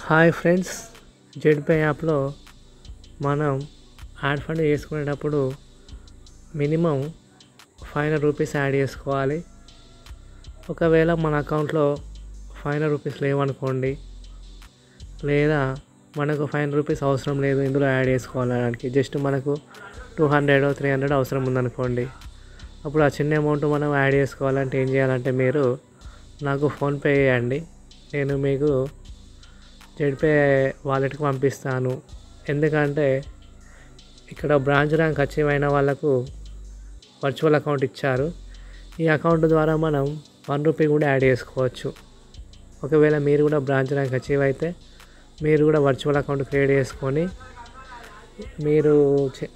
Hi friends, Zedpay యాప్లో మనం add fund చేసుకునేటప్పుడు మినిమం 500 రూపీస్ యాడ్ చేసుకోవాలి. ఒకవేళ మన అకౌంట్లో 500 రూపీస్ లేవనుకోండి, లేదా మనకు 500 రూపీస్ అవసరం లేదు ఇందులో యాడ్ చేసుకోవడానికి, జస్ట్ మనకు 200 300 అవసరం ఉందనుకోండి, అప్పుడు ఆ చిన్న అమౌంట్ మనం యాడ్ చేసుకోవాలంటే ఏం చేయాలంటే, మీరు నాకు ఫోన్పే చేయండి, నేను మీకు జెడ్పే వాలెట్కి పంపిస్తాను. ఎందుకంటే ఇక్కడ బ్రాంచ్ ర్యాంక్ అచీవ్ అయిన వాళ్ళకు వర్చువల్ అకౌంట్ ఇచ్చారు. ఈ అకౌంట్ ద్వారా మనం 1 రూపీ కూడా యాడ్ చేసుకోవచ్చు. ఒకవేళ మీరు కూడా బ్రాంచ్ ర్యాంక్ అచీవ్ అయితే మీరు కూడా వర్చువల్ అకౌంట్ క్రియేట్ చేసుకొని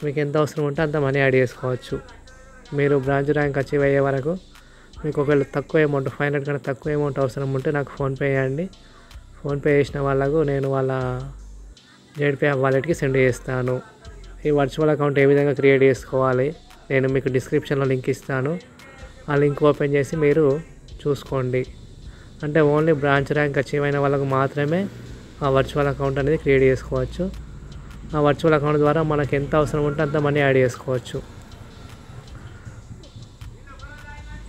మీకు ఎంత అవసరం ఉంటే అంత మనీ యాడ్ చేసుకోవచ్చు. మీరు బ్రాంచ్ ర్యాంక్ అచీవ్ అయ్యే వరకు మీకు ఒకవేళ తక్కువ అమౌంట్ 500 కన్నా తక్కువ అమౌంట్ అవసరం ఉంటే నాకు ఫోన్పే చేయండి. ఫోన్పే చేసిన వాళ్ళకు నేను వాళ్ళ జెడ్పే వాలెట్కి సెండ్ చేస్తాను. ఈ వర్చువల్ అకౌంట్ ఏ విధంగా క్రియేట్ చేసుకోవాలి నేను మీకు డిస్క్రిప్షన్లో లింక్ ఇస్తాను. ఆ లింక్ ఓపెన్ చేసి మీరు చూసుకోండి. అంటే ఓన్లీ బ్రాంచ్ ర్యాంక్ అచీవ్ అయిన వాళ్ళకు మాత్రమే ఆ వర్చువల్ అకౌంట్ అనేది క్రియేట్ చేసుకోవచ్చు. ఆ వర్చువల్ అకౌంట్ ద్వారా మనకు ఎంత అవసరం ఉంటే అంత మనీ యాడ్ చేసుకోవచ్చు.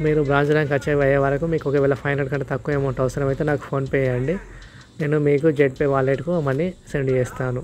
మీరు బ్రాంచ్ ర్యాంక్ అచీవ్ అయ్యే వరకు మీకు ఒకవేళ 500 కంటే తక్కువ అమౌంట్ అవసరమైతే నాకు ఫోన్పే చేయండి, నేను మీకు జెడ్పే వాలెట్కు మనీ సెండ్ చేస్తాను.